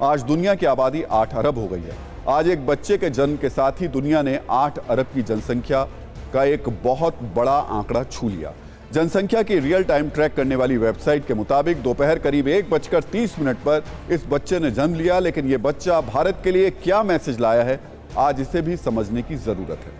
आज दुनिया की आबादी 8 अरब हो गई है। आज एक बच्चे के जन्म के साथ ही दुनिया ने 8 अरब की जनसंख्या का एक बहुत बड़ा आंकड़ा छू लिया। जनसंख्या की रियल टाइम ट्रैक करने वाली वेबसाइट के मुताबिक दोपहर करीब 1:30 पर इस बच्चे ने जन्म लिया। लेकिन ये बच्चा भारत के लिए क्या मैसेज लाया है, आज इसे भी समझने की जरूरत है।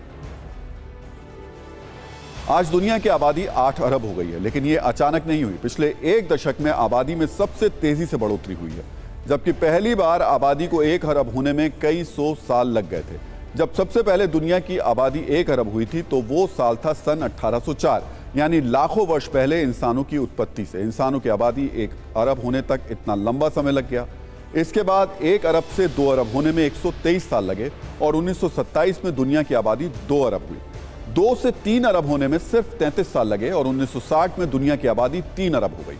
आज दुनिया की आबादी 8 अरब हो गई है, लेकिन ये अचानक नहीं हुई। पिछले एक दशक में आबादी में सबसे तेजी से बढ़ोतरी हुई है। जबकि पहली बार आबादी को 1 अरब होने में कई 100 साल लग गए थे। जब सबसे पहले दुनिया की आबादी 1 अरब हुई थी तो वो साल था सन 1804, यानी लाखों वर्ष पहले इंसानों की उत्पत्ति से। इंसानों की आबादी 1 अरब होने तक इतना लंबा समय लग गया। इसके बाद 1 अरब से 2 अरब होने में 123 साल लगे और 1927 में दुनिया की आबादी 2 अरब हुई। 2 से 3 अरब होने में सिर्फ 33 साल लगे और 1960 में दुनिया की आबादी 3 अरब हो गई।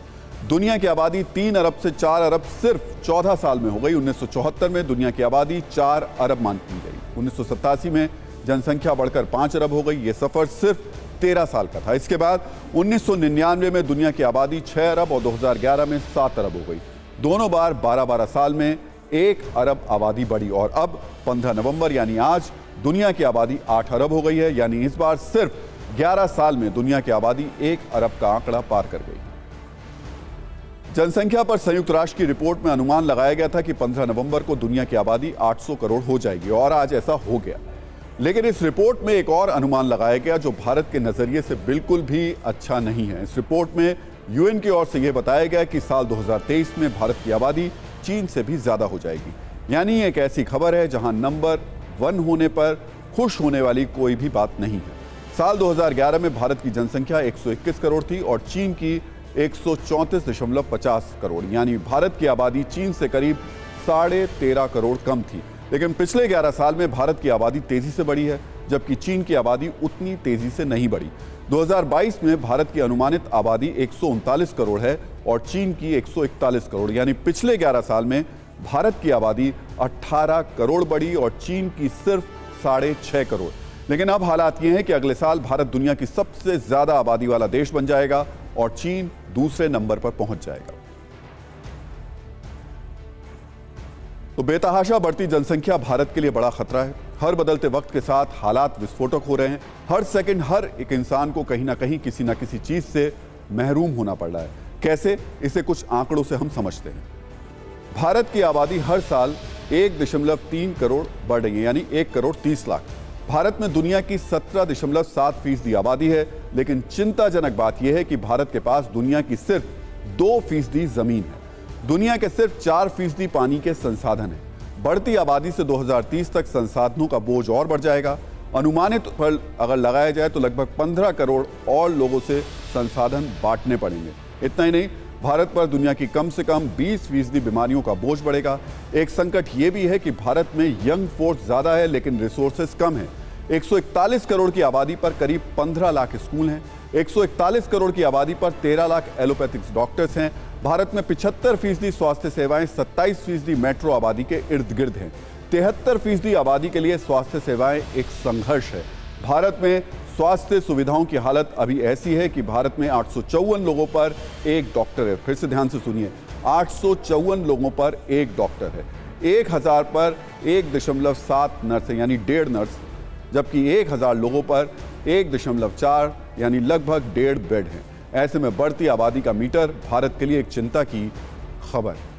दुनिया की आबादी 3 अरब से 4 अरब सिर्फ 14 साल में हो गई। 1974 में दुनिया की आबादी 4 अरब मान ली गई। 1987 में जनसंख्या बढ़कर 5 अरब हो गई। ये सफर सिर्फ 13 साल का था। इसके बाद 1999 में दुनिया की आबादी 6 अरब और 2011 में 7 अरब हो गई। दोनों बार 12-12 साल में 1 अरब आबादी बढ़ी और अब 15 नवंबर यानी आज दुनिया की आबादी 8 अरब हो गई है। यानी इस बार सिर्फ 11 साल में दुनिया की आबादी 1 अरब का आंकड़ा पार कर गई। जनसंख्या पर संयुक्त राष्ट्र की रिपोर्ट में अनुमान लगाया गया था कि 15 नवंबर को दुनिया की आबादी 800 करोड़ हो जाएगी और आज ऐसा हो गया। लेकिन इस रिपोर्ट में एक और अनुमान लगाया गया जो भारत के नजरिए से बिल्कुल भी अच्छा नहीं है। इस रिपोर्ट में यूएन की ओर से यह बताया गया कि साल 2023 में भारत की आबादी चीन से भी ज्यादा हो जाएगी। यानी एक ऐसी खबर है जहां नंबर 1 होने पर खुश होने वाली कोई भी बात नहीं है। साल 2011 में भारत की जनसंख्या 121 करोड़ थी और चीन की 134.50 करोड़, यानी भारत की आबादी चीन से करीब 13.5 करोड़ कम थी। लेकिन पिछले 11 साल में भारत की आबादी तेजी से बढ़ी है, जबकि चीन की आबादी उतनी तेजी से नहीं बढ़ी। 2022 में भारत की अनुमानित आबादी 139 करोड़ है और चीन की 141 करोड़, यानी पिछले 11 साल में भारत की आबादी 18 करोड़ बढ़ी और चीन की सिर्फ 6.5 करोड़। लेकिन अब हालात ये हैं कि अगले साल भारत दुनिया की सबसे ज्यादा आबादी वाला देश बन जाएगा और चीन दूसरे नंबर पर पहुंच जाएगा। तो बेतहाशा बढ़ती जनसंख्या भारत के लिए बड़ा खतरा है। हर बदलते वक्त के साथ हालात विस्फोटक हो रहे हैं। हर सेकंड हर एक इंसान को कहीं ना कहीं किसी ना किसी चीज से महरूम होना पड़ रहा है। कैसे, इसे कुछ आंकड़ों से हम समझते हैं। भारत की आबादी हर साल 1.3 करोड़ बढ़ रही है, यानी 1 करोड़ 30 लाख। भारत में दुनिया की 17.7% आबादी है, लेकिन चिंताजनक बात यह है कि भारत के पास दुनिया की सिर्फ 2% जमीन है। दुनिया के सिर्फ 4% पानी के संसाधन हैं। बढ़ती आबादी से 2030 तक संसाधनों का बोझ और बढ़ जाएगा। अनुमानित पर अगर लगाया जाए तो लगभग 15 करोड़ और लोगों से संसाधन बांटने पड़ेंगे। इतना ही नहीं, भारत पर दुनिया की कम से कम 20% बीमारियों का बोझ बढ़ेगा। एक संकट ये भी है कि भारत में यंग फोर्स ज्यादा है लेकिन रिसोर्सेज कम है। 141 करोड़ की आबादी पर करीब 15 लाख स्कूल हैं। 141 करोड़ की आबादी पर 13 लाख एलोपैथिक्स डॉक्टर्स हैं। भारत में 75% स्वास्थ्य सेवाएं 27% मेट्रो आबादी के इर्द गिर्द हैं। 73% आबादी के लिए स्वास्थ्य सेवाएं एक संघर्ष है। भारत में स्वास्थ्य सुविधाओं की हालत अभी ऐसी है कि भारत में 854 लोगों पर एक डॉक्टर है। फिर से ध्यान से सुनिए, 854 लोगों पर एक डॉक्टर है। 1000 पर 1.7 नर्स है, यानी 1.5 नर्स, जबकि 1000 लोगों पर 1.4 यानी लगभग 1.5 बेड हैं। ऐसे में बढ़ती आबादी का मीटर भारत के लिए एक चिंता की खबर है।